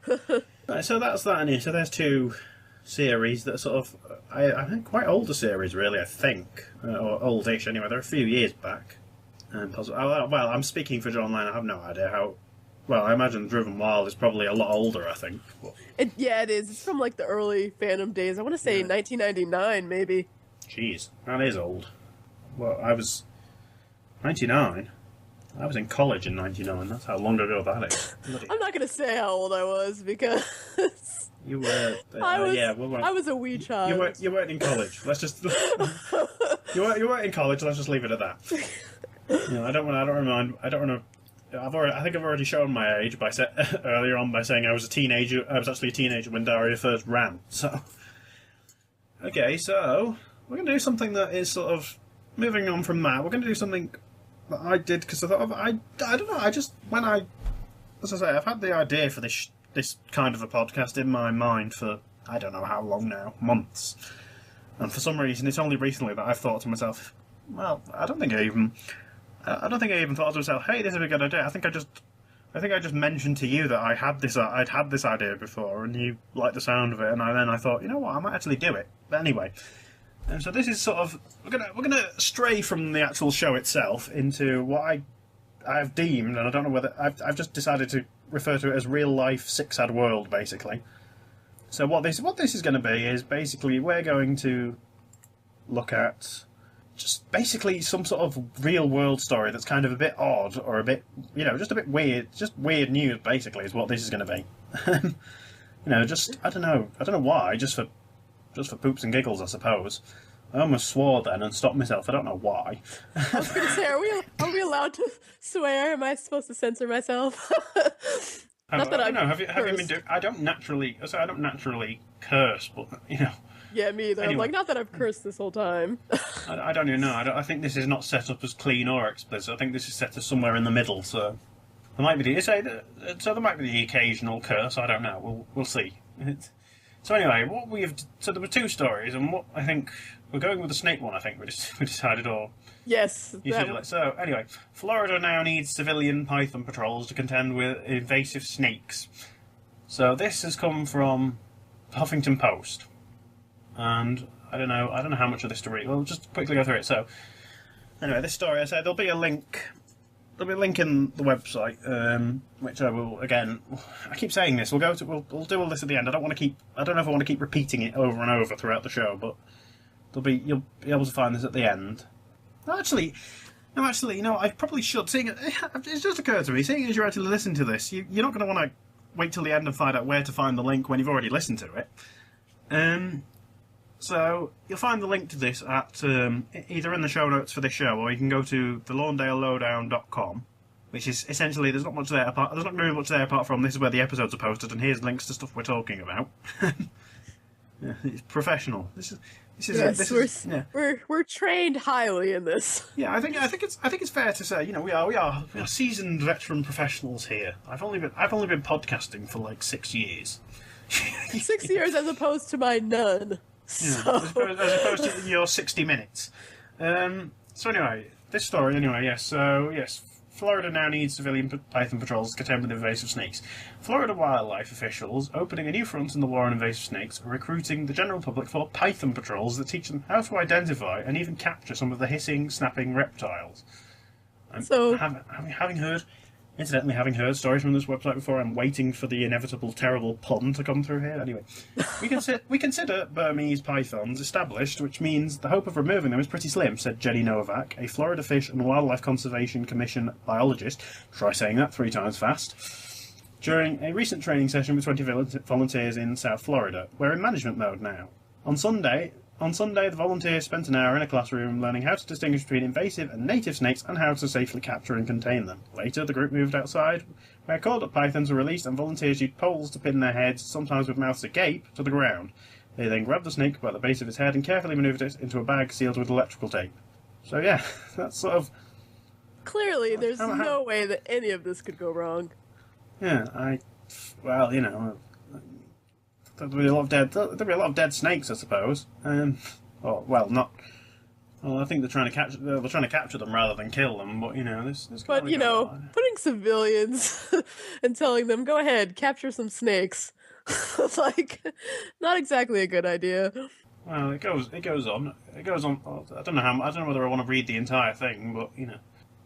So that's that. Anyway. So there's two series that are sort of, I think, quite older series, really. I think, or oldish anyway. They're a few years back. Well, I'm speaking for John Lane. I have no idea how. Well, I imagine Driven Wild is probably a lot older, I think. It is. It's from like the early fandom days. I want to say 1999, maybe. Jeez, that is old. Well, I was 99. I was in college in 99. That's how long ago that is. I'm not going to say how old I was because you were. I was a wee child. You weren't in college. Let's just. you weren't in college. Let's just leave it at that. I don't want to. I think I've already shown my age earlier on by saying I was a teenager. I was actually a teenager when Daria first ran. So, okay, so we're going to do something that is sort of moving on from that. We're going to do something that I did because I thought I don't know. As I say, I've had the idea for this kind of a podcast in my mind for I don't know how long now, months, and for some reason it's only recently that I've thought to myself, well, I don't think I even thought to myself, hey, this is a good idea. I think I just mentioned to you that I'd had this idea before, and you liked the sound of it, and then I thought, you know what, I might actually do it. But anyway, and so this is sort of we're gonna stray from the actual show itself into what I've deemed, and I don't know whether I've just decided to refer to it as real life six-ad world, basically. So what this is going to be is basically we're going to look at. Just basically some sort of real world story that's kind of a bit odd or a bit, just a bit weird. Just weird news, basically, is what this is going to be. I don't know why. Just for poops and giggles, I suppose. I almost swore then and stopped myself. I don't know why. I was going to say, are we allowed to swear? Am I supposed to censor myself? Not that I don't know. Have you been doing? I don't naturally curse, but Yeah, me either. Anyway. I'm like, not that I've cursed this whole time. I don't even know. I think this is not set up as clean or explicit. I think this is set as somewhere in the middle. So there might be there might be the occasional curse. I don't know. We'll see. So anyway, there were two stories, and what I think we're going with the snake one. I think we decided, or yes. So anyway, Florida now needs civilian python patrols to contend with invasive snakes. So this has come from the Huffington Post. And I don't know how much of this to read. We'll just quickly go through it. So, Anyway, this story, I said there'll be a link. There'll be a link in the website, which I will again. I keep saying this. We'll do all this at the end. I don't know if I want to keep repeating it over and over throughout the show, but you'll be able to find this at the end. No, actually, I probably should. It's just occurred to me. Seeing as you're actually listening to this, you're not going to want to wait till the end and find out where to find the link when you've already listened to it. So you'll find the link to this at either in the show notes for this show, or you can go to the LawndaleLowdown.com, which is essentially there's not going to be much there apart from this is where the episodes are posted, and here's links to stuff we're talking about. Yeah, it's professional. We're trained highly in this. Yeah, I think it's fair to say, we are seasoned veteran professionals here. I've only been podcasting for like 6 years. 6 years as opposed to my none. Yeah, as opposed to your 60 minutes. So anyway, this story yes, Florida now needs civilian python patrols to contend with invasive snakes. Florida wildlife officials, opening a new front in the war on invasive snakes, are recruiting the general public for python patrols that teach them how to identify and even capture some of the hissing, snapping reptiles. Having heard stories from this website before, I'm waiting for the inevitable terrible pun to come through here. Anyway, we consider Burmese pythons established, which means the hope of removing them is pretty slim, said Jenny Novak, a Florida Fish and Wildlife Conservation Commission biologist. Try saying that 3 times fast. During a recent training session with 20 volunteers in South Florida, we're in management mode now. On Sunday, the volunteers spent an hour in a classroom learning how to distinguish between invasive and native snakes and how to safely capture and contain them. Later, the group moved outside, where coiled-up pythons were released and volunteers used poles to pin their heads, sometimes with mouths agape, to the ground. They then grabbed the snake by the base of its head and carefully manoeuvred it into a bag sealed with electrical tape. So yeah, that's sort of... Clearly, there's no way that any of this could go wrong. Yeah, there'll be a lot of dead snakes, I suppose. I think they're trying to capture them rather than kill them. But putting civilians and telling them go ahead, capture some snakes, like not exactly a good idea. Well, it goes on. I don't know whether I want to read the entire thing, but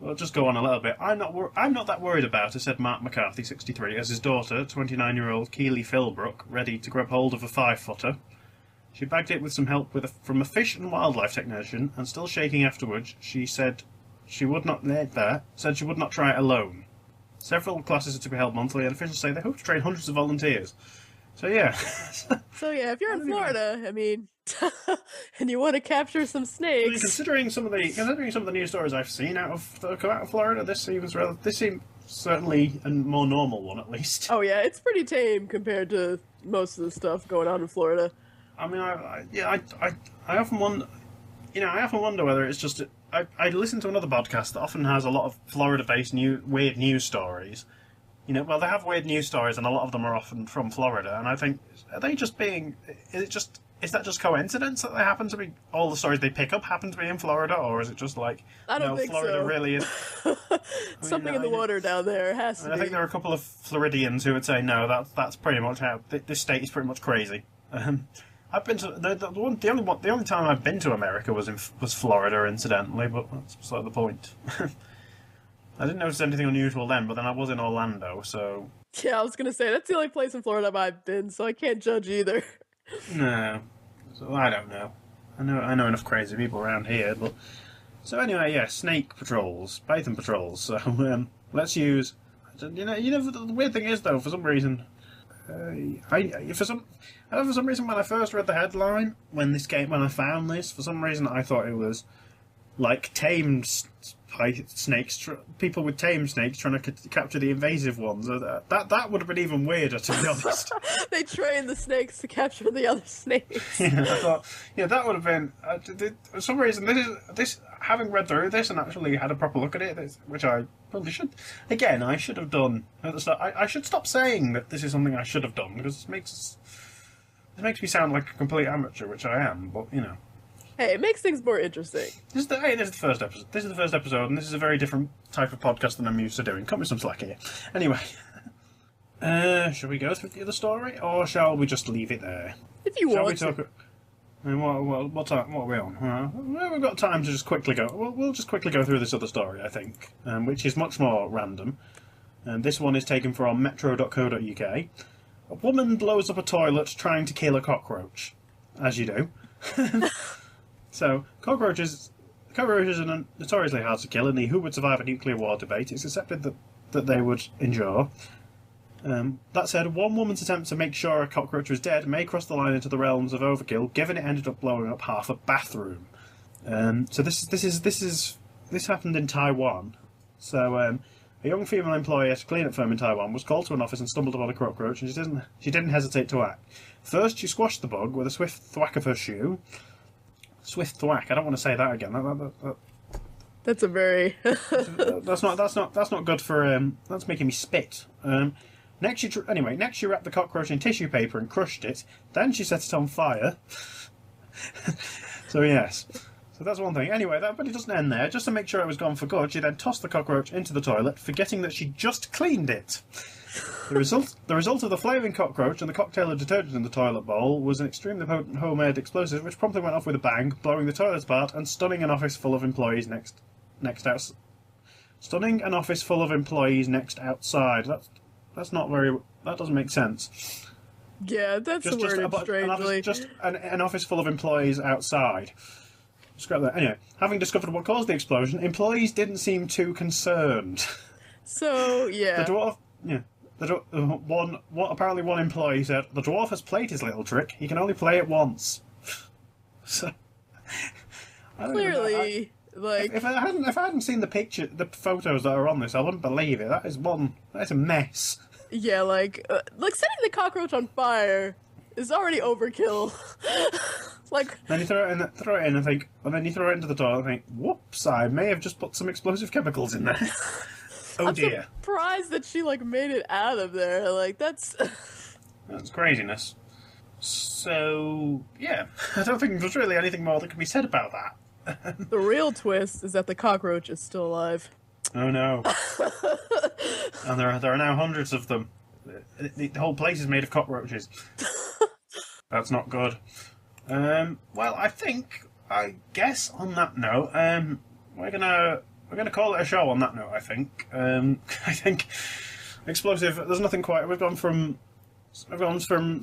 I'll just go on a little bit. I'm not that worried about it, said Mark McCarthy, 63, as his daughter, 29-year-old Keely Philbrook, ready to grab hold of a 5-footer. She bagged it with some help from a fish and wildlife technician, and still shaking afterwards, she said she would not try it alone. Several classes are to be held monthly, and officials say they hope to train hundreds of volunteers. So yeah. If you're in Florida, and you want to capture some snakes. Considering some of the news stories I've seen that come out of Florida, this seems certainly a more normal one, at least. Oh yeah, it's pretty tame compared to most of the stuff going on in Florida. I mean, I often wonder, whether it's just I listen to another podcast that often has a lot of Florida-based weird news stories. They have weird news stories, and a lot of them are often from Florida. And I think, is that just coincidence that they happen to be, all the stories they pick up happen to be in Florida, or is it just like, I don't think Florida so. Really is... Something in the water down there has to be. I think there are a couple of Floridians who would say, no, that's pretty much how, this state is pretty much crazy. I've been to, the only time I've been to America was Florida, incidentally, but that's sort of the point. I didn't notice anything unusual then, but then I was in Orlando, so... Yeah, I was going to say, that's the only place in Florida I've been, so I can't judge either. No. So I don't know. I know enough crazy people around here, but... So anyway, yeah, snake patrols, python patrols, so let's use... the weird thing is, though, for some reason... for some reason, when I first read the headline, when I found this, for some reason I thought it was like tamed snakes, people with tamed snakes trying to capture the invasive ones. That would have been even weirder, to be honest. They train the snakes to capture the other snakes. Yeah, I thought, that would have been. For some reason, this having read through this and actually had a proper look at it, which I probably should. Again, I should have done at the start. I should stop saying that this is something I should have done, because it makes me sound like a complete amateur, which I am. But Hey, it makes things more interesting. This is the first episode. This is the first episode, and this is a very different type of podcast than I'm used to doing. Cut me some slack here. Anyway, shall we go through the other story, or shall we just leave it there? If you want to. And what are we on? Well, we've got time to just quickly go. We'll just quickly go through this other story, I think, which is much more random. And this one is taken from metro.co.uk. A woman blows up a toilet trying to kill a cockroach, as you do. So, cockroaches are notoriously hard to kill in the who would survive a nuclear war debate. It's accepted that they would endure. That said, one woman's attempt to make sure a cockroach was dead may cross the line into the realms of overkill, given it ended up blowing up half a bathroom. So this happened in Taiwan. So a young female employee at a cleanup firm in Taiwan was called to an office and stumbled upon a cockroach, and she didn't hesitate to act. First, she squashed the bug with a swift thwack of her shoe. Swift thwack. I don't want to say that again. That's a very. That's not good for. That's making me spit. Next, she wrapped the cockroach in tissue paper and crushed it. Then she set it on fire. So yes, so that's one thing. Anyway, but it doesn't end there. Just to make sure it was gone for good, she then tossed the cockroach into the toilet, forgetting that she just cleaned it. The result of the flaming cockroach and the cocktail of detergent in the toilet bowl was an extremely potent homemade explosive, which promptly went off with a bang, blowing the toilet apart and stunning an office full of employees next outside. That's not very. That doesn't make sense. Yeah, that's worded strangely. Just an office full of employees outside. Scrap that. Anyway, having discovered what caused the explosion, employees didn't seem too concerned. So yeah, the dwarf. Yeah. Apparently one employee said, "The dwarf has played his little trick. He can only play it once." So clearly. If I hadn't seen the photos that are on this, I wouldn't believe it. That is a mess. Yeah, like setting the cockroach on fire is already overkill. Then you throw it in, and think, and then you throw it into the toilet and think, whoops! I may have just put some explosive chemicals in there. Oh dear! I'm surprised that she made it out of there. That's craziness. So yeah, I don't think there's really anything more that can be said about that. The real twist is that the cockroach is still alive. Oh no! And there are now hundreds of them. The whole place is made of cockroaches. That's not good. Well, I guess on that note, we're gonna call it a show. On that note, I think. I think explosive. There's nothing quite. We've gone from self-esteem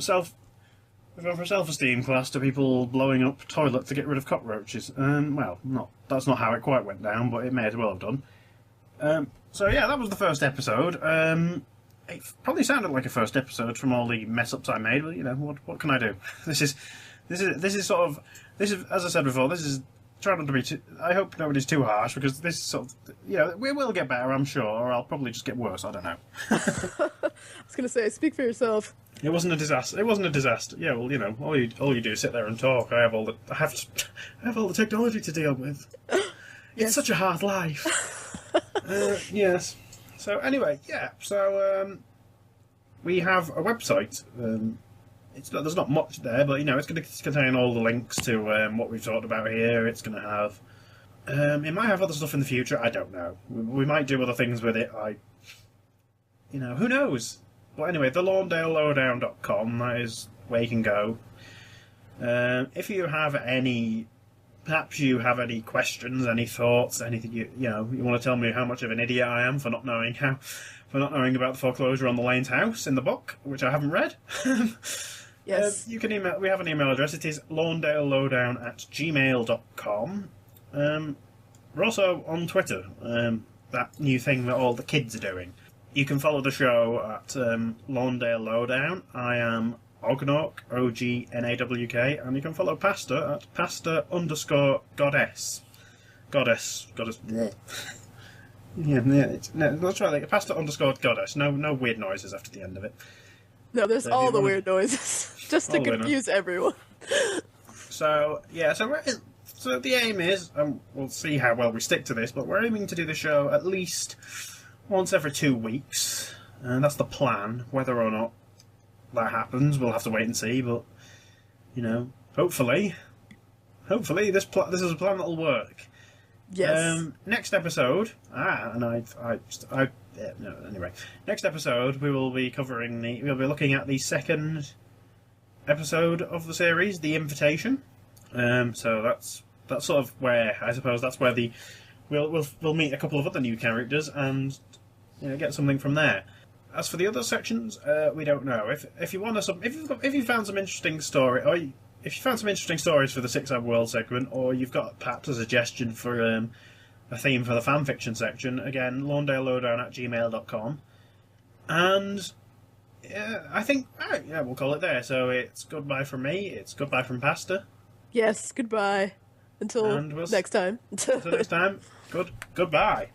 class to people blowing up toilets to get rid of cockroaches. Well, that's not how it quite went down, but it may as well have done. So yeah, that was the first episode. It probably sounded like a first episode from all the mess ups I made, but what can I do? This is as I said before. This is trying not to be too. I hope nobody's too harsh, because this sort of we will get better, I'm sure, or I'll probably just get worse. I don't know. I was gonna say, speak for yourself. It wasn't a disaster. Yeah, well, all you do is sit there and talk. I have all the technology to deal with. It's such a hard life. Yes. So anyway, yeah. So we have a website. There's not much there, but it's going to contain all the links to what we've talked about here. It's going to have. It might have other stuff in the future. I don't know. We might do other things with it. Who knows? But anyway, the LawndaleLowdown.com, that is where you can go. If you have perhaps you have any questions, any thoughts, anything you want to tell me how much of an idiot I am for not knowing about the foreclosure on the Lane's house in the book, which I haven't read. Yes. You can email. We have an email address. It is lawndalelowdown@gmail.com. We're also on Twitter. That new thing that all the kids are doing. You can follow the show at Lawndale Lowdown. I am Ognawk, OGNAWK, and you can follow Pasta at Pasta_Goddess. Goddess. Bleh. Let's try that. Pasta_Goddess. No weird noises after the end of it. No, there's all the weird noises, just to confuse everyone. So yeah, so the aim is, we'll see how well we stick to this, but we're aiming to do the show at least once every 2 weeks, and that's the plan. Whether or not that happens, we'll have to wait and see. But hopefully, this is a plan that'll work. Yes. Next episode. Anyway, next episode we'll be looking at the second episode of the series, The Invitation. So that's sort of where I suppose that's where we'll meet a couple of other new characters and get something from there. As for the other sections, we don't know. If you want to, if you found some interesting story, or if you found some interesting stories for the 6-hour world segment, or you've got perhaps a suggestion for a theme for the fanfiction section, again, lawndalelowdown@gmail.com. And I think we'll call it there. So it's goodbye from me. It's goodbye from Pasta. Yes, goodbye. Until next time. Until next time. Goodbye.